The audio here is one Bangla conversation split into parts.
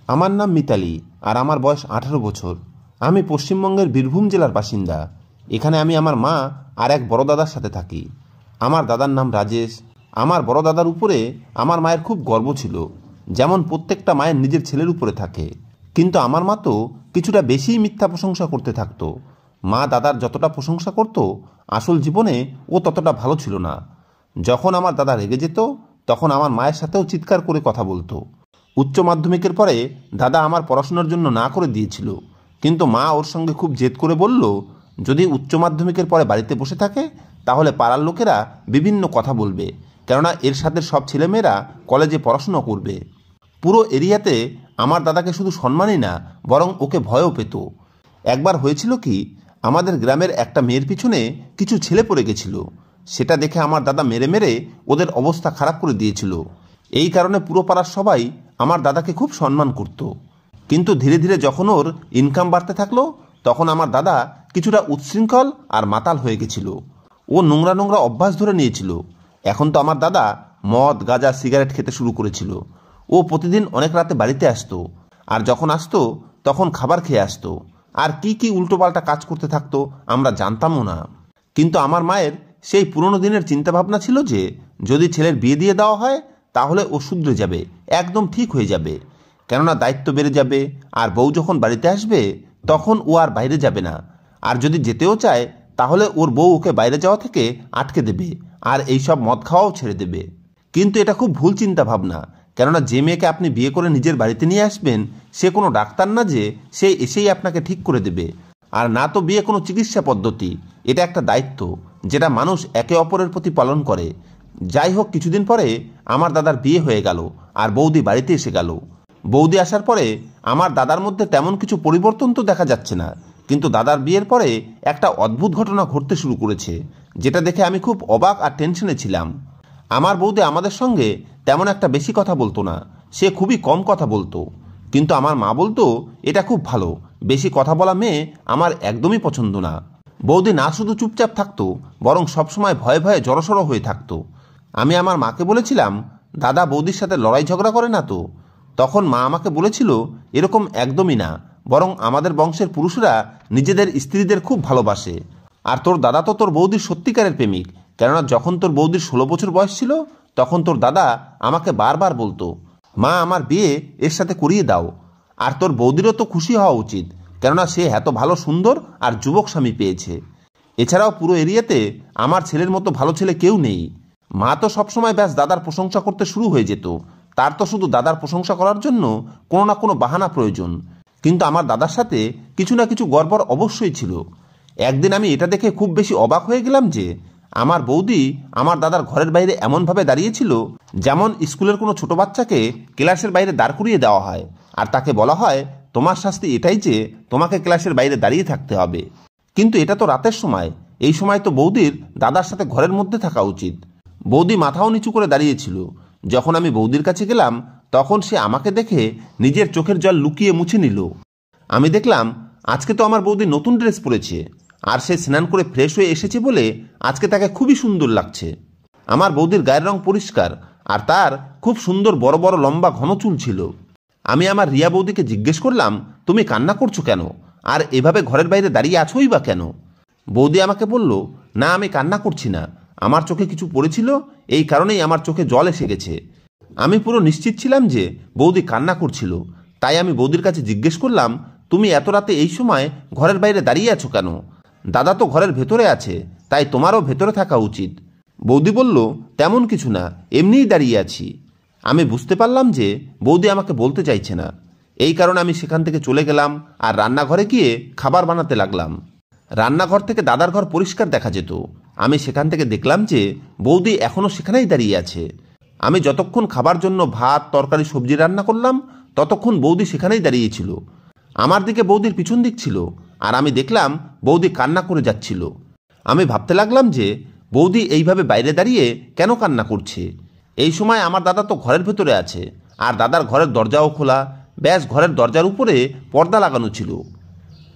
আমার নাম মিতালি আর আমার বয়স 18 বছর। আমি পশ্চিমবঙ্গের বীরভূম জেলার বাসিন্দা। এখানে আমি আমার মা আর এক বড় দাদার সাথে থাকি। আমার দাদার নাম রাজেশ। আমার বড় দাদার উপরে আমার মায়ের খুব গর্ব ছিল, যেমন প্রত্যেকটা মায়ের নিজের ছেলের উপরে থাকে। কিন্তু আমার মা তো কিছুটা বেশিই মিথ্যা প্রশংসা করতে থাকতো। মা দাদার যতটা প্রশংসা করত, আসল জীবনে ও ততটা ভালো ছিল না। যখন আমার দাদা রেগে যেত, তখন আমার মায়ের সাথেও চিৎকার করে কথা বলতো। উচ্চ মাধ্যমিকের পরে দাদা আমার পড়াশোনার জন্য না করে দিয়েছিল, কিন্তু মা ওর সঙ্গে খুব জেদ করে বলল, যদি উচ্চ মাধ্যমিকের পরে বাড়িতে বসে থাকে তাহলে পাড়ার লোকেরা বিভিন্ন কথা বলবে, কেননা এর সাথে সব ছেলেমেয়েরা কলেজে পড়াশোনা করবে। পুরো এরিয়াতে আমার দাদাকে শুধু সম্মানই না, বরং ওকে ভয়ও পেত। একবার হয়েছিল কি, আমাদের গ্রামের একটা মেয়ের পিছনে কিছু ছেলে পড়ে গেছিল। সেটা দেখে আমার দাদা মেরে মেরে ওদের অবস্থা খারাপ করে দিয়েছিল। এই কারণে পুরো পাড়ার সবাই আমার দাদাকে খুব সম্মান করত। কিন্তু ধীরে ধীরে যখন ওর ইনকাম বাড়তে থাকলো, তখন আমার দাদা কিছুটা উচ্ছৃঙ্খল আর মাতাল হয়ে গেছিল। ও নোংরা নোংরা অভ্যাস ধরে নিয়েছিল। এখন তো আমার দাদা মদ গাঁজা সিগারেট খেতে শুরু করেছিল। ও প্রতিদিন অনেক রাতে বাড়িতে আসতো, আর যখন আসতো তখন খাবার খেয়ে আসতো। আর কি কি উল্টোপাল্টা কাজ করতে থাকতো আমরা জানতামও না। কিন্তু আমার মায়ের সেই পুরনো দিনের চিন্তাভাবনা ছিল যে যদি ছেলের বিয়ে দিয়ে দেওয়া হয় তাহলে ও শুধরে যাবে, একদম ঠিক হয়ে যাবে। কেননা দায়িত্ব বেড়ে যাবে, আর বউ যখন বাড়িতে আসবে তখন ও আর বাইরে যাবে না। আর যদি যেতেও চায় তাহলে ওর বউ ওকে বাইরে যাওয়া থেকে আটকে দেবে, আর এইসব মদ খাওয়াও ছেড়ে দেবে। কিন্তু এটা খুব ভুল চিন্তা ভাবনা, কেননা যে মেয়েকে আপনি বিয়ে করে নিজের বাড়িতে নিয়ে আসবেন সে কোনো ডাক্তার না যে সে এসেই আপনাকে ঠিক করে দেবে। আর না তো বিয়ে কোনো চিকিৎসা পদ্ধতি, এটা একটা দায়িত্ব যেটা মানুষ একে অপরের প্রতি পালন করে। যাই হোক, কিছুদিন পরে আমার দাদার বিয়ে হয়ে গেল আর বৌদি বাড়িতে এসে গেল। বৌদি আসার পরে আমার দাদার মধ্যে তেমন কিছু পরিবর্তন তো দেখা যাচ্ছে না, কিন্তু দাদার বিয়ের পরে একটা অদ্ভুত ঘটনা ঘটতে শুরু করেছে, যেটা দেখে আমি খুব অবাক আর টেনশনে ছিলাম। আমার বৌদি আমাদের সঙ্গে তেমন একটা বেশি কথা বলতো না, সে খুবই কম কথা বলতো। কিন্তু আমার মা বলতো এটা খুব ভালো, বেশি কথা বলা মেয়ে আমার একদমই পছন্দ না। বৌদি না শুধু চুপচাপ থাকতো, বরং সবসময় ভয়ে ভয়ে জড়সড় হয়ে থাকতো। আমি আমার মাকে বলেছিলাম, দাদা বৌদির সাথে লড়াই ঝগড়া করে না তো? তখন মা আমাকে বলেছিল, এরকম একদমই না, বরং আমাদের বংশের পুরুষরা নিজেদের স্ত্রীদের খুব ভালোবাসে। আর তোর দাদা তো তোর বৌদির সত্যিকারের প্রেমিক, কেননা যখন তোর বৌদির 16 বছর বয়স ছিল তখন তোর দাদা আমাকে বারবার বলতো, মা আমার বিয়ে এর সাথে করিয়ে দাও। আর তোর বৌদিরও তো খুশি হওয়া উচিত, কেননা সে এত ভালো সুন্দর আর যুবক স্বামী পেয়েছে। এছাড়াও পুরো এরিয়াতে আমার ছেলের মতো ভালো ছেলে কেউ নেই। মা তো সবসময় ব্যাস দাদার প্রশংসা করতে শুরু হয়ে যেত। তার তো শুধু দাদার প্রশংসা করার জন্য কোনো না কোনো বাহানা প্রয়োজন। কিন্তু আমার দাদার সাথে কিছু না কিছু গড়বড় অবশ্যই ছিল। একদিন আমি এটা দেখে খুব বেশি অবাক হয়ে গেলাম যে আমার বৌদি আমার দাদার ঘরের বাইরে এমনভাবে দাঁড়িয়েছিল যেমন স্কুলের কোনো ছোট বাচ্চাকে ক্লাসের বাইরে দাঁড় করিয়ে দেওয়া হয়, আর তাকে বলা হয় তোমার শাস্তি এটাই যে তোমাকে ক্লাসের বাইরে দাঁড়িয়ে থাকতে হবে। কিন্তু এটা তো রাতের সময়, এই সময় তো বৌদির দাদার সাথে ঘরের মধ্যে থাকা উচিত। বৌদি মাথাও নিচু করে দাঁড়িয়েছিল। যখন আমি বৌদির কাছে গেলাম তখন সে আমাকে দেখে নিজের চোখের জল লুকিয়ে মুছে নিল। আমি দেখলাম আজকে তো আমার বৌদি নতুন ড্রেস পরেছে, আর সে স্নান করে ফ্রেশ হয়ে এসেছে বলে আজকে তাকে খুবই সুন্দর লাগছে। আমার বৌদির গায়ের রং পরিষ্কার, আর তার খুব সুন্দর বড় বড় লম্বা ঘন চুল ছিল। আমি আমার রিয়া বৌদিকে জিজ্ঞেস করলাম, তুমি কান্না করছো কেন, আর এভাবে ঘরের বাইরে দাঁড়িয়ে আছোই বা কেন? বৌদি আমাকে বলল, না আমি কান্না করছি না, আমার চোখে কিছু পড়েছিল, এই কারণেই আমার চোখে জল এসে গেছে। আমি পুরো নিশ্চিত ছিলাম যে বৌদি কান্না করছিল, তাই আমি বৌদির কাছে জিজ্ঞেস করলাম, তুমি এত রাতে এই সময় ঘরের বাইরে দাঁড়িয়ে আছো কেন? দাদা তো ঘরের ভেতরে আছে, তাই তোমারও ভেতরে থাকা উচিত। বৌদি বলল, তেমন কিছু না, এমনিই দাঁড়িয়ে আছি। আমি বুঝতে পারলাম যে বৌদি আমাকে বলতে চাইছে না। এই কারণে আমি সেখান থেকে চলে গেলাম আর রান্নাঘরে গিয়ে খাবার বানাতে লাগলাম। রান্নাঘর থেকে দাদার ঘর পরিষ্কার দেখা যেত। আমি সেখান থেকে দেখলাম যে বৌদি এখনও সেখানেই দাঁড়িয়ে আছে। আমি যতক্ষণ খাবার জন্য ভাত তরকারি সবজি রান্না করলাম ততক্ষণ বৌদি সেখানেই দাঁড়িয়েছিল। আমার দিকে বৌদির পিছন দিক ছিল, আর আমি দেখলাম বৌদি কান্না করে যাচ্ছিল। আমি ভাবতে লাগলাম যে বৌদি এইভাবে বাইরে দাঁড়িয়ে কেন কান্না করছে। এই সময় আমার দাদা তো ঘরের ভেতরে আছে, আর দাদার ঘরের দরজাও খোলা, ব্যাস ঘরের দরজার উপরে পর্দা লাগানো ছিল।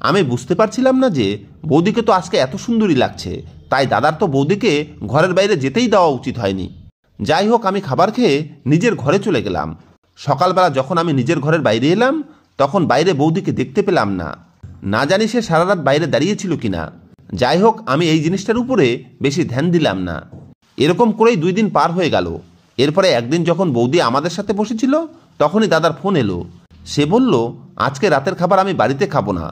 আমি বুঝতে পারছিলাম না যে বৌদিকে তো আজকে এত সুন্দরী লাগছে, তাই দাদার তো বৌদিকে ঘরের বাইরে যেতেই দেওয়া উচিত হয়নি। যাই হোক, আমি খাবার খেয়ে নিজের ঘরে চলে গেলাম। সকালবেলা যখন আমি নিজের ঘরের বাইরে এলাম তখন বাইরে বৌদিকে দেখতে পেলাম না। না জানি সে সারা রাত বাইরে দাঁড়িয়েছিল কিনা। যাই হোক, আমি এই জিনিসটার উপরে বেশি ধ্যান দিলাম না। এরকম করেই 2 দিন পার হয়ে গেল। এরপরে একদিন যখন বৌদি আমাদের সাথে বসেছিল তখনই দাদার ফোন এলো। সে বলল, আজকে রাতের খাবার আমি বাড়িতে খাবো না।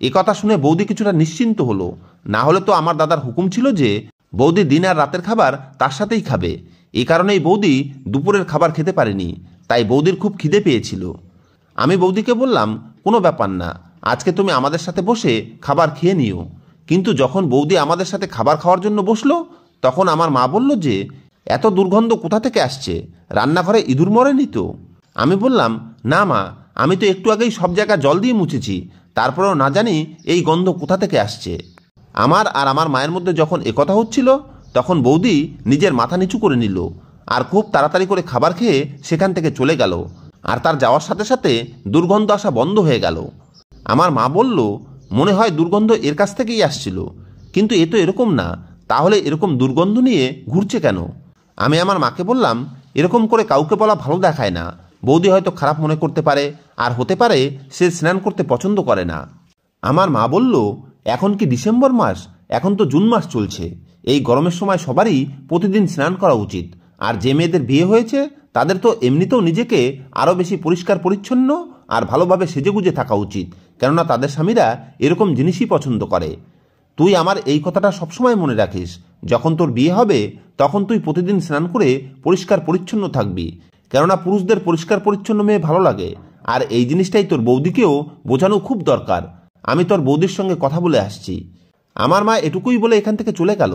এ কথা শুনে বৌদি কিছুটা নিশ্চিন্ত হলো। না হলে তো আমার দাদার হুকুম ছিল যে বৌদি দিন আর রাতের খাবার তার সাথেই খাবে। এই কারণেই বৌদি দুপুরের খাবার খেতে পারেনি। তাই বৌদির খুব খিদে পেয়েছিল। আমি বৌদিকে বললাম, কোনো ব্যাপার না, আজকে তুমি আমাদের সাথে বসে খাবার খেয়ে নিও। কিন্তু যখন বৌদি আমাদের সাথে খাবার খাওয়ার জন্য বসলো তখন আমার মা বলল যে, এত দুর্গন্ধ কোথা থেকে আসছে? রান্নাঘরে ইঁদুর মরেনি তো? আমি বললাম, না মা, আমি তো একটু আগেই সব জায়গা জল দিয়ে মুছেছি, তারপরেও না জানি এই গন্ধ কোথা থেকে আসছে। আমার আর আমার মায়ের মধ্যে যখন একথা হচ্ছিল তখন বৌদি নিজের মাথা নিচু করে নিল আর খুব তাড়াতাড়ি করে খাবার খেয়ে সেখান থেকে চলে গেল। আর তার যাওয়ার সাথে সাথে দুর্গন্ধ আসা বন্ধ হয়ে গেল। আমার মা বলল, মনে হয় দুর্গন্ধ এর কাছ থেকেই আসছিল, কিন্তু এ তো এরকম না, তাহলে এরকম দুর্গন্ধ নিয়ে ঘুরছে কেন? আমি আমার মাকে বললাম, এরকম করে কাউকে বলা ভালো দেখায় না। বৌদি হয়তো খারাপ মনে করতে পারে, আর হতে পারে সে স্নান করতে পছন্দ করে না। আমার মা বলল, এখন কি ডিসেম্বর মাস? এখন তো জুন মাস চলছে। এই গরমের সময় সবারই প্রতিদিন স্নান করা উচিত। আর যে মেয়েদের বিয়ে হয়েছে তাদের তো এমনিতেও নিজেকে আরও বেশি পরিষ্কার পরিচ্ছন্ন আর ভালোভাবে সেজেগুজে থাকা উচিত, কেননা তাদের স্বামীরা এরকম জিনিসই পছন্দ করে। তুই আমার এই কথাটা সবসময় মনে রাখিস। যখন তোর বিয়ে হবে তখন তুই প্রতিদিন স্নান করে পরিষ্কার পরিচ্ছন্ন থাকবি, কেননা পুরুষদের পরিষ্কার পরিচ্ছন্ন মেয়ে ভালো লাগে। আর এই জিনিসটাই তোর বৌদিকেও বোঝানো খুব দরকার। আমি তোর বৌদির সঙ্গে কথা বলে আসছি। আমার মা এটুকুই বলে এখান থেকে চলে গেল।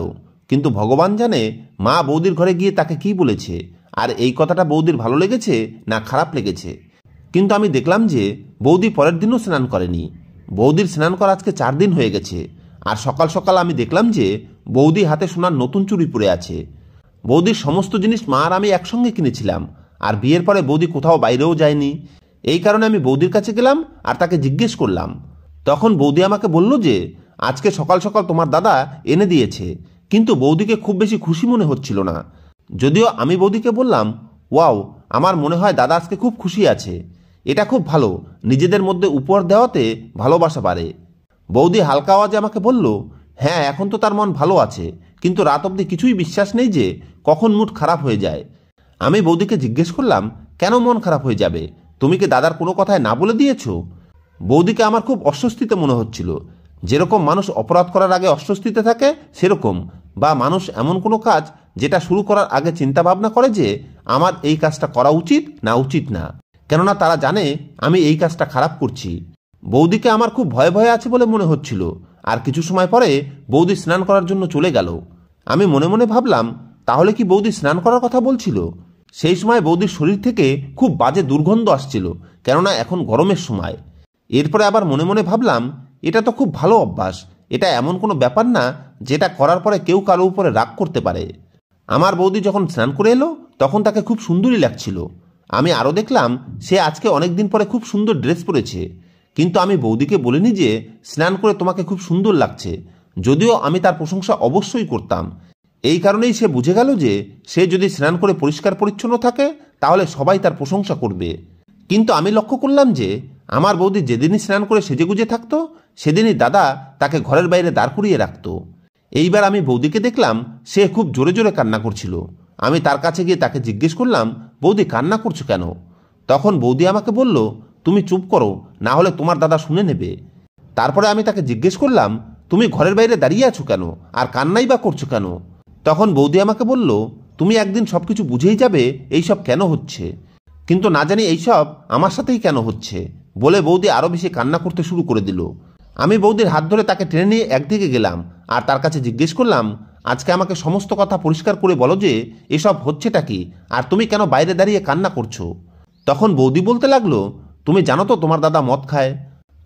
কিন্তু ভগবান জানে মা বৌদির ঘরে গিয়ে তাকে কি বলেছে, আর এই কথাটা বৌদির ভালো লেগেছে না খারাপ লেগেছে। কিন্তু আমি দেখলাম যে বৌদি পরের দিনও স্নান করেনি। বৌদির স্নান করা আজকে 4 দিন হয়ে গেছে। আর সকাল সকাল আমি দেখলাম যে বৌদি হাতে সোনার নতুন চুড়ি পরে আছে। বৌদির সমস্ত জিনিস মা আর আমি একসঙ্গে কিনেছিলাম। আর বিয়ের পরে বৌদি কোথাও বাইরেও যায়নি। এই কারণে আমি বৌদির কাছে গেলাম আর তাকে জিজ্ঞেস করলাম। তখন বৌদি আমাকে বলল যে আজকে সকাল সকাল তোমার দাদা এনে দিয়েছে, কিন্তু বৌদিকে খুব বেশি খুশি মনে হচ্ছিল না। যদিও আমি বৌদিকে বললাম, ওয়াও, আমার মনে হয় দাদা আজকে খুব খুশি আছে। এটা খুব ভালো, নিজেদের মধ্যে উপহার দেওয়াতে ভালোবাসা বাড়ে। বৌদি হালকা আওয়াজে আমাকে বলল, হ্যাঁ, এখন তো তার মন ভালো আছে, কিন্তু রাত অবধি কিছুই বিশ্বাস নেই যে কখন মুড খারাপ হয়ে যায়। আমি বৌদিকে জিজ্ঞেস করলাম, কেন মন খারাপ হয়ে যাবে? তুমি কি দাদার কোনো কথায় না বলে দিয়েছ? বৌদিকে আমার খুব অস্বস্তিতে মনে হচ্ছিল। যেরকম মানুষ অপরাধ করার আগে অস্বস্তিতে থাকে সেরকম, বা মানুষ এমন কোনো কাজ যেটা শুরু করার আগে চিন্তা ভাবনা করে যে আমার এই কাজটা করা উচিত না উচিত না, কেননা তারা জানে আমি এই কাজটা খারাপ করছি। বৌদিকে আমার খুব ভয়ে ভয়ে আছে বলে মনে হচ্ছিল। আর কিছু সময় পরে বৌদি স্নান করার জন্য চলে গেল। আমি মনে মনে ভাবলাম, তাহলে কি বৌদি স্নান করার কথা বলছিল? সেই সময় বৌদির শরীর থেকে খুব বাজে দুর্গন্ধ আসছিল, কেননা এখন গরমের সময়। এরপরে আবার মনে মনে ভাবলাম, এটা তো খুব ভালো অভ্যাস। এটা এমন কোনো ব্যাপার না যেটা করার পরে কেউ কারো উপরে রাগ করতে পারে। আমার বৌদি যখন স্নান করে এলো তখন তাকে খুব সুন্দরই লাগছিল। আমি আরও দেখলাম সে আজকে অনেক দিন পরে খুব সুন্দর ড্রেস পরেছে। কিন্তু আমি বৌদিকে বলিনি যে স্নান করে তোমাকে খুব সুন্দর লাগছে, যদিও আমি তার প্রশংসা অবশ্যই করতাম। এই কারণেই সে বুঝে গেল যে সে যদি স্নান করে পরিষ্কার পরিচ্ছন্ন থাকে তাহলে সবাই তার প্রশংসা করবে। কিন্তু আমি লক্ষ্য করলাম যে আমার বৌদি যেদিনই স্নান করে সেজেগুজে থাকতো সেদিনই দাদা তাকে ঘরের বাইরে দাঁড় করিয়ে রাখত। এইবার আমি বৌদিকে দেখলাম সে খুব জোরে জোরে কান্না করছিল। আমি তার কাছে গিয়ে তাকে জিজ্ঞেস করলাম, বৌদি কান্না করছো কেন? তখন বৌদি আমাকে বলল, তুমি চুপ করো, না হলে তোমার দাদা শুনে নেবে। তারপরে আমি তাকে জিজ্ঞেস করলাম, তুমি ঘরের বাইরে দাঁড়িয়ে আছো কেন, আর কান্নাই বা করছো কেন? তখন বৌদি আমাকে বলল, তুমি একদিন সবকিছু বুঝেই যাবে এইসব কেন হচ্ছে, কিন্তু না জানি এইসব আমার সাথেই কেন হচ্ছে। বলে বৌদি আরও বেশি কান্না করতে শুরু করে দিল। আমি বৌদির হাত ধরে তাকে টেনে নিয়ে একদিকে গেলাম আর তার কাছে জিজ্ঞেস করলাম, আজকে আমাকে সমস্ত কথা পরিষ্কার করে বলো যে এসব হচ্ছেটা কি, আর তুমি কেন বাইরে দাঁড়িয়ে কান্না করছো? তখন বৌদি বলতে লাগলো, তুমি জানো তো তোমার দাদা মদ খায়?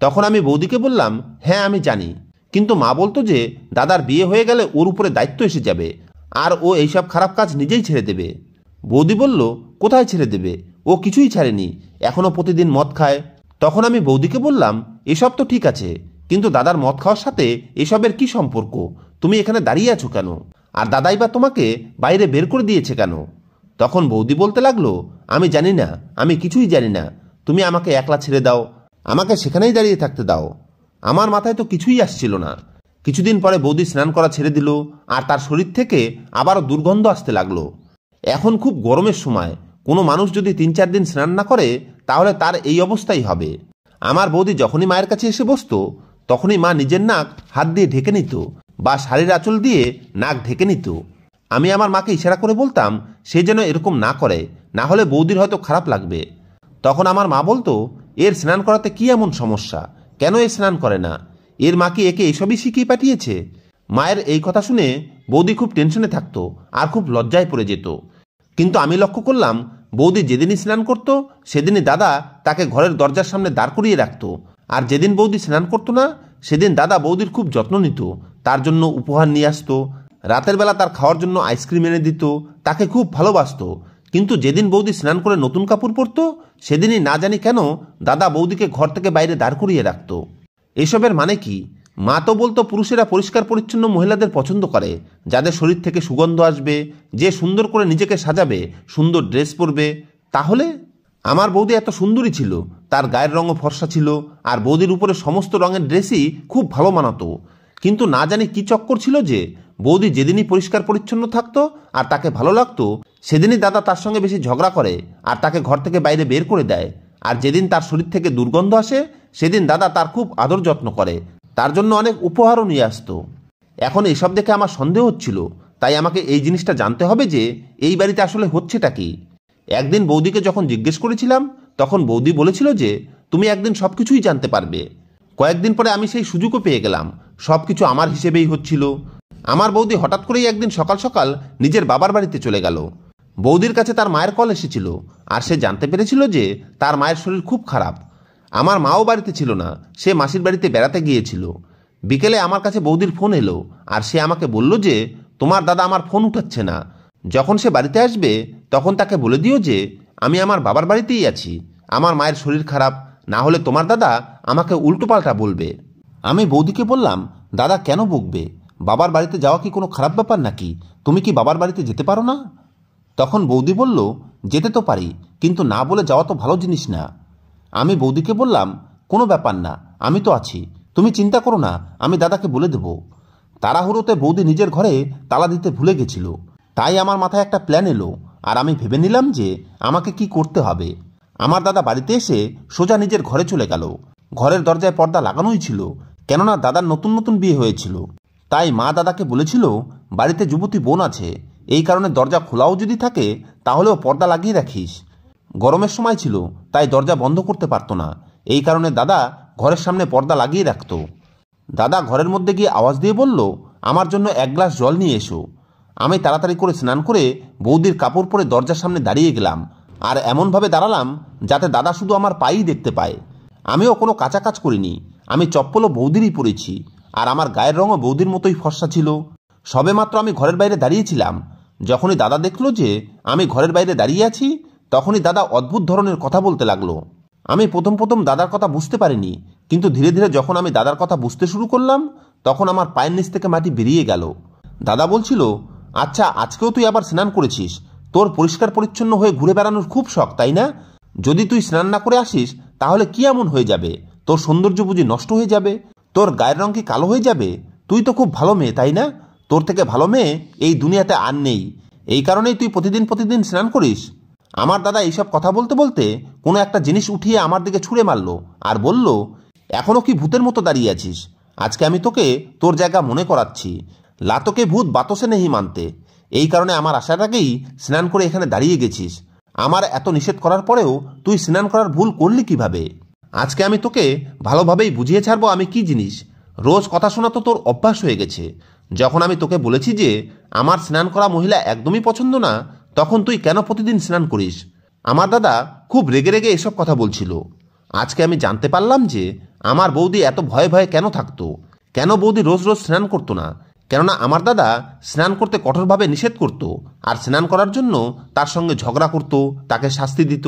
তখন আমি বৌদিকে বললাম, হ্যাঁ আমি জানি, কিন্তু মা বলতো যে দাদার বিয়ে হয়ে গেলে ওর উপরে দায়িত্ব এসে যাবে আর ও এইসব খারাপ কাজ নিজেই ছেড়ে দেবে। বৌদি বলল, কোথায় ছেড়ে দেবে? ও কিছুই ছাড়েনি, এখনও প্রতিদিন মদ খায়। তখন আমি বৌদিকে বললাম, এসব তো ঠিক আছে, কিন্তু দাদার মদ খাওয়ার সাথে এসবের কি সম্পর্ক? তুমি এখানে দাঁড়িয়ে আছো কেন? আর দাদাই বা তোমাকে বাইরে বের করে দিয়েছে কেন? তখন বৌদি বলতে লাগলো, আমি জানি না, আমি কিছুই জানি না, তুমি আমাকে একলা ছেড়ে দাও, আমাকে সেখানেই দাঁড়িয়ে থাকতে দাও। আমার মাথায় তো কিছুই আসছিল না। কিছুদিন পরে বৌদি স্নান করা ছেড়ে দিল, আর তার শরীর থেকে আবারও দুর্গন্ধ আসতে লাগলো। এখন খুব গরমের সময়, কোনো মানুষ যদি 3-4 দিন স্নান না করে তাহলে তার এই অবস্থাই হবে। আমার বৌদি যখনই মায়ের কাছে এসে বসত, তখনই মা নিজের নাক হাত দিয়ে ঢেকে নিত বা শাড়ির আঁচল দিয়ে নাক ঢেকে নিত। আমি আমার মাকে ইশারা করে বলতাম সে যেন এরকম না করে, না হলে বৌদির হয়তো খারাপ লাগবে। তখন আমার মা বলতো, এর স্নান করাতে কি এমন সমস্যা, কেন এ স্নান করে না, এর মা কি একে এসবই শিখিয়ে পাঠিয়েছে? মায়ের এই কথা শুনে বৌদি খুব টেনশনে থাকতো আর খুব লজ্জায় পড়ে যেত। কিন্তু আমি লক্ষ্য করলাম, বৌদি যেদিনই স্নান করতো সেদিনই দাদা তাকে ঘরের দরজার সামনে দাঁড় করিয়ে রাখত, আর যেদিন বৌদি স্নান করতো না সেদিন দাদা বৌদির খুব যত্ন নিত, তার জন্য উপহার নিয়ে আসতো, রাতের বেলা তার খাওয়ার জন্য আইসক্রিম এনে দিত, তাকে খুব ভালোবাসত। কিন্তু যেদিন বৌদি স্নান করে নতুন কাপড় পরতো সেদিনই না জানি কেন দাদা বৌদিকে ঘর থেকে বাইরে দাঁড় করিয়ে রাখত। এসবের মানে কি? মা তো বলতো পুরুষেরা পরিষ্কার পরিচ্ছন্ন মহিলাদের পছন্দ করে, যাদের শরীর থেকে সুগন্ধ আসবে, যে সুন্দর করে নিজেকে সাজাবে, সুন্দর ড্রেস পরবে। তাহলে আমার বৌদি এত সুন্দরী ছিল, তার গায়ের রঙও ফর্সা ছিল, আর বৌদির উপরে সমস্ত রঙের ড্রেসই খুব ভালো মানাতো। কিন্তু না জানি কি চক্কর ছিল যে বৌদি যেদিনই পরিষ্কার পরিচ্ছন্ন থাকতো আর তাকে ভালো লাগতো সেদিনই দাদা তার সঙ্গে বেশি ঝগড়া করে আর তাকে ঘর থেকে বাইরে বের করে দেয়। আর যেদিন তার শরীর থেকে দুর্গন্ধ আসে সেদিন দাদা তার খুব আদর যত্ন করে, তার জন্য অনেক উপহারও নিয়ে আসতো। এখন এসব দেখে আমার সন্দেহ হচ্ছিল, তাই আমাকে এই জিনিসটা জানতে হবে যে এই বাড়িতে আসলে হচ্ছেটা কি। একদিন বৌদিকে যখন জিজ্ঞেস করেছিলাম তখন বৌদি বলেছিল যে তুমি একদিন সব কিছুই জানতে পারবে। কয়েকদিন পরে আমি সেই সুযোগও পেয়ে গেলাম, সব কিছু আমার হিসেবেই হচ্ছিল। আমার বৌদি হঠাৎ করেই একদিন সকাল সকাল নিজের বাবার বাড়িতে চলে গেল। বৌদির কাছে তার মায়ের কল এসেছিল, আর সে জানতে পেরেছিল যে তার মায়ের শরীর খুব খারাপ। আমার মাও বাড়িতে ছিল না, সে মাসির বাড়িতে বেড়াতে গিয়েছিল। বিকেলে আমার কাছে বৌদির ফোন এলো, আর সে আমাকে বলল যে তোমার দাদা আমার ফোন উঠাচ্ছে না, যখন সে বাড়িতে আসবে তখন তাকে বলে দিও যে আমি আমার বাবার বাড়িতেই আছি, আমার মায়ের শরীর খারাপ, না হলে তোমার দাদা আমাকে উল্টোপাল্টা বলবে। আমি বৌদিকে বললাম, দাদা কেন বকবে, বাবার বাড়িতে যাওয়া কি কোনো খারাপ ব্যাপার নাকি, তুমি কি বাবার বাড়িতে যেতে পারো না? তখন বৌদি বলল, যেতে তো পারি, কিন্তু না বলে যাওয়া তো ভালো জিনিস না। আমি বৌদিকে বললাম, কোনো ব্যাপার না, আমি তো আছি, তুমি চিন্তা করো না, আমি দাদাকে বলে দেব। তাড়াহুড়োতে বৌদি নিজের ঘরে তালা দিতে ভুলে গেছিল, তাই আমার মাথায় একটা প্ল্যান এলো, আর আমি ভেবে নিলাম যে আমাকে কি করতে হবে। আমার দাদা বাড়িতে এসে সোজা নিজের ঘরে চলে গেল। ঘরের দরজায় পর্দা লাগানোই ছিল, কেননা দাদার নতুন নতুন বিয়ে হয়েছিল। তাই মা দাদাকে বলেছিল বাড়িতে যুবতী বোন আছে, এই কারণে দরজা খোলাও যদি থাকে তাহলেও পর্দা লাগিয়ে রাখিস। গরমের সময় ছিল, তাই দরজা বন্ধ করতে পারতো না, এই কারণে দাদা ঘরের সামনে পর্দা লাগিয়ে রাখত। দাদা ঘরের মধ্যে গিয়ে আওয়াজ দিয়ে বলল, আমার জন্য 1 গ্লাস জল নিয়ে এসো। আমি তাড়াতাড়ি করে স্নান করে বৌদির কাপড় পরে দরজার সামনে দাঁড়িয়ে গেলাম, আর এমনভাবে দাঁড়ালাম যাতে দাদা শুধু আমার পায়েই দেখতে পায়। আমিও কোনো কাঁচা কাজ করিনি, আমি চপ্পলও বৌদিরই পরেছি, আর আমার গায়ের রঙও বৌদির মতোই ফর্সা ছিল। সবেমাত্র আমি ঘরের বাইরে দাঁড়িয়েছিলাম, যখনই দাদা দেখল যে আমি ঘরের বাইরে দাঁড়িয়ে আছি তখনই দাদা অদ্ভুত ধরনের কথা বলতে লাগলো। আমি প্রথম দাদার কথা বুঝতে পারিনি, কিন্তু ধীরে ধীরে যখন আমি দাদার কথা বুঝতে শুরু করলাম তখন আমার পায়ের নিচ থেকে মাটি বেরিয়ে গেল। দাদা বলছিল, আচ্ছা আজকেও তুই আবার স্নান করেছিস, তোর পরিষ্কার পরিচ্ছন্ন হয়ে ঘুরে বেড়ানোর খুব শখ তাই না? যদি তুই স্নান না করে আসিস তাহলে কি এমন হয়ে যাবে, তোর সৌন্দর্য বুঝি নষ্ট হয়ে যাবে, তোর গায়ের রং কি কালো হয়ে যাবে? তুই তো খুব ভালো মেয়ে তাই না? তোর থেকে ভালো মেয়ে এই দুনিয়াতে আর নেই, এই কারণেই তুই প্রতিদিন স্নান করিস। আমার দাদা এইসব কথা বলতে বলতে কোনো একটা জিনিস উঠিয়ে আমার দিকে ছুঁড়ে মারল আর বলল, এখনো কি ভূতের মতো দাঁড়িয়ে আছিস? আজকে আমি তোকে তোর জায়গা মনে করাচ্ছি, লাতকে ভূত বাতসে নেই মানতে। এই কারণে আমার আসার আগেই স্নান করে এখানে দাঁড়িয়ে গেছিস। আমার এত নিষেধ করার পরেও তুই স্নান করার ভুল করলি কিভাবে? আজকে আমি তোকে ভালোভাবেই বুঝিয়ে ছাড়বো আমি কি জিনিস। রোজ কথা শোনা তো তোর অভ্যাস হয়ে গেছে। যখন আমি তোকে বলেছি যে আমার স্নান করা মহিলা একদমই পছন্দ না, তখন তুই কেন প্রতিদিন স্নান করিস? আমার দাদা খুব রেগে রেগে এসব কথা বলছিল। আজকে আমি জানতে পারলাম যে আমার বৌদি এত ভয়ে ভয়ে কেন থাকতো, কেন বৌদি রোজ রোজ স্নান করতো না। কেননা আমার দাদা স্নান করতে কঠোরভাবে নিষেধ করত, আর স্নান করার জন্য তার সঙ্গে ঝগড়া করত, তাকে শাস্তি দিত।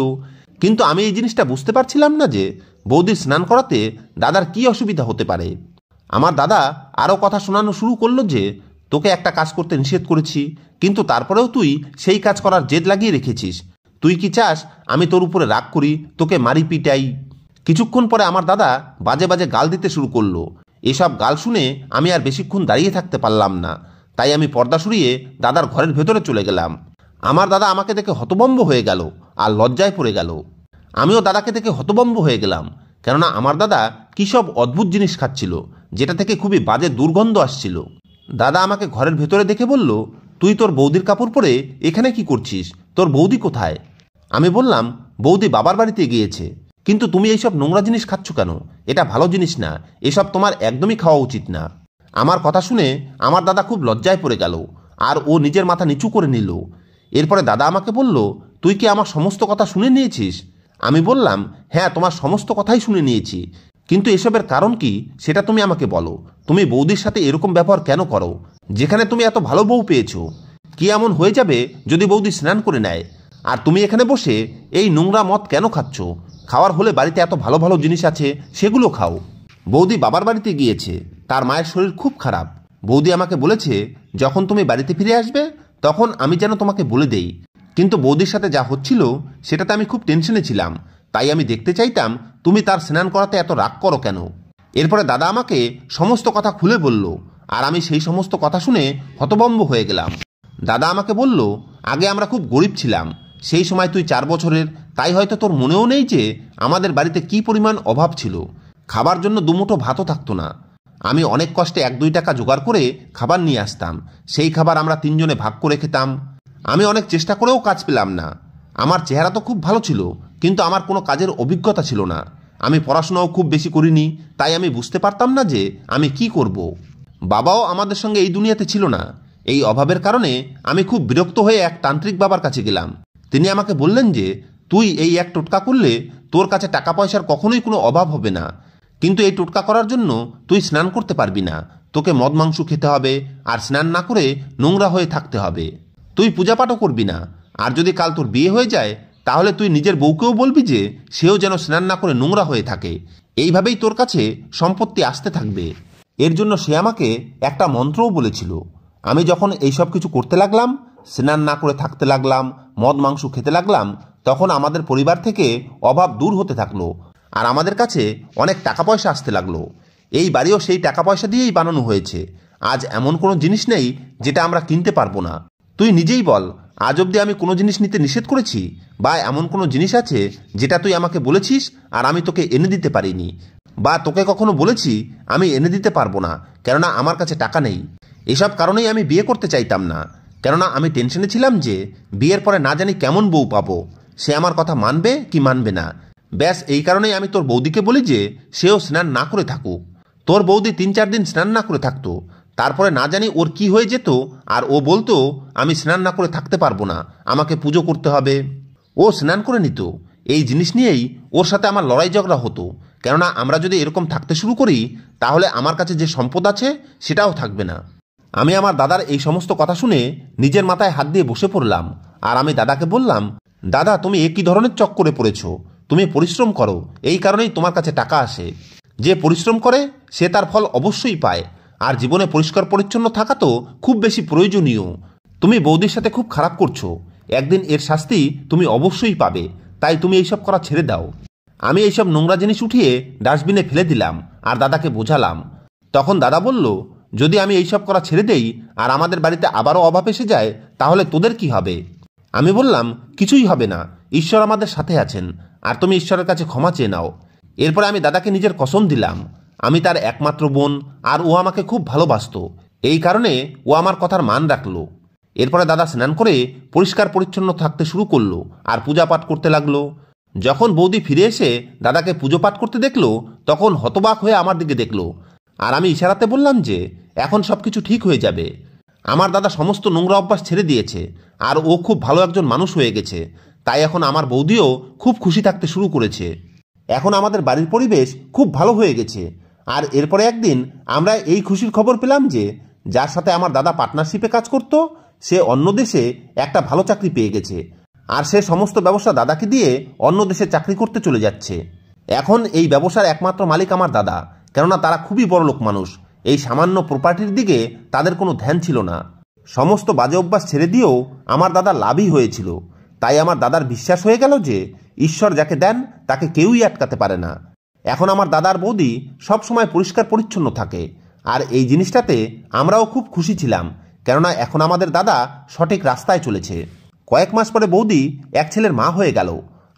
কিন্তু আমি এই জিনিসটা বুঝতে পারছিলাম না যে বৌদি স্নান করাতে দাদার কি অসুবিধা হতে পারে। আমার দাদা আরও কথা শোনানো শুরু করলো যে তোকে একটা কাজ করতে নিষেধ করেছি, কিন্তু তারপরেও তুই সেই কাজ করার জেদ লাগিয়ে রেখেছিস। তুই কি চাস আমি তোর উপরে রাগ করি, তোকে মারি পিটাই? কিছুক্ষণ পরে আমার দাদা বাজে বাজে গাল দিতে শুরু করলো। এসব গাল শুনে আমি আর বেশিক্ষণ দাঁড়িয়ে থাকতে পারলাম না, তাই আমি পর্দা সরিয়ে দাদার ঘরের ভেতরে চলে গেলাম। আমার দাদা আমাকে দেখে হতভম্ব হয়ে গেল আর লজ্জায় পড়ে গেল। আমিও দাদাকে দেখে হতভম্ব হয়ে গেলাম, কেননা আমার দাদা কী সব অদ্ভুত জিনিস খাচ্ছিল, যেটা থেকে খুবই বাজে দুর্গন্ধ আসছিল। দাদা আমাকে ঘরের ভেতরে দেখে বলল, তুই তোর বৌদির কাপড় পরে এখানে কি করছিস? তোর বৌদি কোথায়? আমি বললাম, বৌদি বাবার বাড়িতে গিয়েছে। কিন্তু তুমি এইসব নোংরা জিনিস খাচ্ছ কেন? এটা ভালো জিনিস না, এসব তোমার একদমই খাওয়া উচিত না। আমার কথা শুনে আমার দাদা খুব লজ্জায় পড়ে গেল আর ও নিজের মাথা নিচু করে নিল। এরপরে দাদা আমাকে বলল, তুই কি আমার সমস্ত কথা শুনে নিয়েছিস? আমি বললাম, হ্যাঁ, তোমার সমস্ত কথাই শুনে নিয়েছি, কিন্তু এসবের কারণ কি সেটা তুমি আমাকে বলো। তুমি বৌদির সাথে এরকম ব্যবহার কেন করো, যেখানে তুমি এত ভালো বউ পেয়েছো? কি এমন হয়ে যাবে যদি বৌদি স্নান করে নেয়? আর তুমি এখানে বসে এই নোংরা মদ কেন খাচ্ছ? খাওয়ার হলে বাড়িতে এত ভালো ভালো জিনিস আছে, সেগুলো খাও। বৌদি বাবার বাড়িতে গিয়েছে, তার মায়ের শরীর খুব খারাপ। বৌদি আমাকে বলেছে, যখন তুমি বাড়িতে ফিরে আসবে তখন আমি যেন তোমাকে বলে দেই। কিন্তু বৌদির সাথে যা হচ্ছিল সেটাতে আমি খুব টেনশনে ছিলাম, তাই আমি দেখতে চাইতাম তুমি তার স্নান করাতে এত রাগ করো কেন। এরপরে দাদা আমাকে সমস্ত কথা খুলে বলল, আর আমি সেই সমস্ত কথা শুনে হতভম্ব হয়ে গেলাম। দাদা আমাকে বলল, আগে আমরা খুব গরিব ছিলাম, সেই সময় তুই 4 বছরের, তাই হয়তো তোর মনেও নেই যে আমাদের বাড়িতে কি পরিমাণ অভাব ছিল। খাবার জন্য দুমুঠো ভাতও থাকতো না। আমি অনেক কষ্টে 1-2 টাকা জোগাড় করে খাবার নিয়ে আসতাম, সেই খাবার আমরা 3 জনে ভাগ করে খেতাম। আমি অনেক চেষ্টা করেও কাজ পেলাম না। আমার চেহারা তো খুব ভালো ছিল, কিন্তু আমার কোনো কাজের অভিজ্ঞতা ছিল না। আমি পড়াশোনাও খুব বেশি করিনি, তাই আমি বুঝতে পারতাম না যে আমি কি করব। বাবাও আমাদের সঙ্গে এই দুনিয়াতে ছিল না। এই অভাবের কারণে আমি খুব বিরক্ত হয়ে এক তান্ত্রিক বাবার কাছে গেলাম। তিনি আমাকে বললেন যে, তুই এই এক টোটকা করলে তোর কাছে টাকা পয়সার কখনোই কোনো অভাব হবে না, কিন্তু এই টোটকা করার জন্য তুই স্নান করতে পারবি না। তোকে মদ মাংস খেতে হবে আর স্নান না করে নোংরা হয়ে থাকতে হবে। তুই পূজাপাঠও করবি না, আর যদি কাল তোর বিয়ে হয়ে যায় তাহলে তুই নিজের বউকেও বলবি যে সেও যেন স্নান না করে নোংরা হয়ে থাকে। এইভাবেই তোর কাছে সম্পত্তি আসতে থাকবে। এর জন্য সে আমাকে একটা মন্ত্রও বলেছিল। আমি যখন এইসব কিছু করতে লাগলাম, স্নান না করে থাকতে লাগলাম, মদ মাংস খেতে লাগলাম, তখন আমাদের পরিবার থেকে অভাব দূর হতে থাকলো আর আমাদের কাছে অনেক টাকা পয়সা আসতে লাগলো। এই বাড়িও সেই টাকা পয়সা দিয়েই বানানো হয়েছে। আজ এমন কোনো জিনিস নেই যেটা আমরা কিনতে পারবো না। তুই নিজেই বল, আজ অবধি আমি কোনো জিনিস নিতে নিষেধ করেছি? বা এমন কোনো জিনিস আছে যেটা তুই আমাকে বলেছিস আর আমি তোকে এনে দিতে পারিনি? বা তোকে কখনো বলেছি আমি এনে দিতে পারবো না কেননা আমার কাছে টাকা নেই? এসব কারণেই আমি বিয়ে করতে চাইতাম না, কেননা আমি টেনশনে ছিলাম যে বিয়ের পরে না জানি কেমন বউ পাবো, সে আমার কথা মানবে কি মানবে না। ব্যাস এই কারণেই আমি তোর বৌদিকে বলি যে সেও স্নান না করে থাকুক। তোর বৌদি 3-4 দিন স্নান না করে থাকতো, তারপরে না জানি ওর কি হয়ে যেত, আর ও বলতো আমি স্নান না করে থাকতে পারবো না, আমাকে পুজো করতে হবে। ও স্নান করে নিত। এই জিনিস নিয়েই ওর সাথে আমার লড়াই ঝগড়া হতো, কেননা আমরা যদি এরকম থাকতে শুরু করি তাহলে আমার কাছে যে সম্পদ আছে সেটাও থাকবে না। আমি আমার দাদার এই সমস্ত কথা শুনে নিজের মাথায় হাত দিয়ে বসে পড়লাম, আর আমি দাদাকে বললাম, দাদা তুমি একই ধরনের চক্করে পড়েছ। তুমি পরিশ্রম করো, এই কারণেই তোমার কাছে টাকা আসে। যে পরিশ্রম করে সে তার ফল অবশ্যই পায়, আর জীবনে পরিষ্কার পরিচ্ছন্ন থাকা তো খুব বেশি প্রয়োজনীয়। তুমি বৌদির সাথে খুব খারাপ করছো, একদিন এর শাস্তি তুমি অবশ্যই পাবে, তাই তুমি এইসব করা ছেড়ে দাও। আমি এইসব নোংরা জিনিস উঠিয়ে ডাস্টবিনে ফেলে দিলাম আর দাদাকে বোঝালাম। তখন দাদা বলল, যদি আমি এইসব করা ছেড়ে দেই আর আমাদের বাড়িতে আবারও অভাব এসে যায় তাহলে তোদের কি হবে? আমি বললাম, কিছুই হবে না, ঈশ্বর আমাদের সাথে আছেন, আর তুমি ঈশ্বরের কাছে ক্ষমা চেয়ে নাও। এরপরে আমি দাদাকে নিজের কসম দিলাম, আমি তার একমাত্র বোন, আর ও আমাকে খুব ভালোবাসত, এই কারণে ও আমার কথার মান রাখলো। এরপরে দাদা স্নান করে পরিষ্কার পরিচ্ছন্ন থাকতে শুরু করলো আর পূজা পাঠ করতে লাগলো। যখন বৌদি ফিরে এসে দাদাকে পুজো পাঠ করতে দেখলো তখন হতবাক হয়ে আমার দিকে দেখলো, আর আমি ইশারাতে বললাম যে এখন সব কিছু ঠিক হয়ে যাবে। আমার দাদা সমস্ত নোংরা অভ্যাস ছেড়ে দিয়েছে আর ও খুব ভালো একজন মানুষ হয়ে গেছে, তাই এখন আমার বৌদিও খুব খুশি থাকতে শুরু করেছে। এখন আমাদের বাড়ির পরিবেশ খুব ভালো হয়ে গেছে। আর এরপরে একদিন আমরা এই খুশির খবর পেলাম যে যার সাথে আমার দাদা পার্টনারশিপে কাজ করত সে অন্য দেশে একটা ভালো চাকরি পেয়ে গেছে, আর সে সমস্ত ব্যবসা দাদাকে দিয়ে অন্য দেশে চাকরি করতে চলে যাচ্ছে। এখন এই ব্যবসার একমাত্র মালিক আমার দাদা, কেননা তারা খুবই বড়লোক মানুষ। এই সামান্য প্রপার্টির দিকে তাদের কোনো ধ্যান ছিল না। সমস্ত বাজে অভ্যাস ছেড়ে দিয়েও আমার দাদা লাভই হয়েছিল। তাই আমার দাদার বিশ্বাস হয়ে গেল যে ঈশ্বর যাকে দেন তাকে কেউই আটকাতে পারে না। এখন আমার দাদার বৌদি সবসময় পরিষ্কার পরিচ্ছন্ন থাকে, আর এই জিনিসটাতে আমরাও খুব খুশি ছিলাম, কেননা এখন আমাদের দাদা সঠিক রাস্তায় চলেছে। কয়েক মাস পরে বৌদি এক ছেলের মা হয়ে গেল,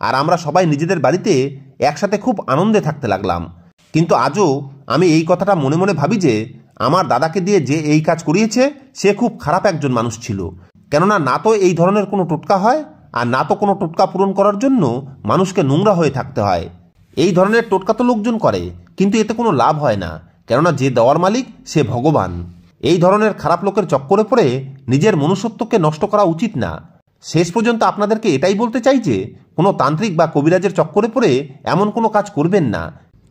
আর আমরা সবাই নিজেদের বাড়িতে একসাথে খুব আনন্দে থাকতে লাগলাম। কিন্তু আজও আমি এই কথাটা মনে মনে ভাবি যে আমার দাদাকে দিয়ে যে এই কাজ করিয়েছে সে খুব খারাপ একজন মানুষ ছিল, কেননা না তো এই ধরনের কোনো টোটকা হয়, আর না তো কোনো টোটকা পূরণ করার জন্য মানুষকে নোংরা হয়ে থাকতে হয়। এই ধরনের টোটকা তো লোকজন করে, কিন্তু এতে কোনো লাভ হয় না, কেননা যে দেওয়ার মালিক সে ভগবান। এই ধরনের খারাপ লোকের চক্করে পড়ে নিজের মনুষ্যত্বকে নষ্ট করা উচিত না। শেষ পর্যন্ত আপনাদেরকে এটাই বলতে চাই যে কোনো তান্ত্রিক বা কবিরাজের চক্করে পড়ে এমন কোনো কাজ করবেন না,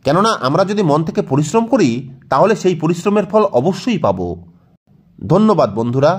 কেননা আমরা যদি মন থেকে পরিশ্রম করি তাহলে সেই পরিশ্রমের ফল অবশ্যই পাব। ধন্যবাদ বন্ধুরা।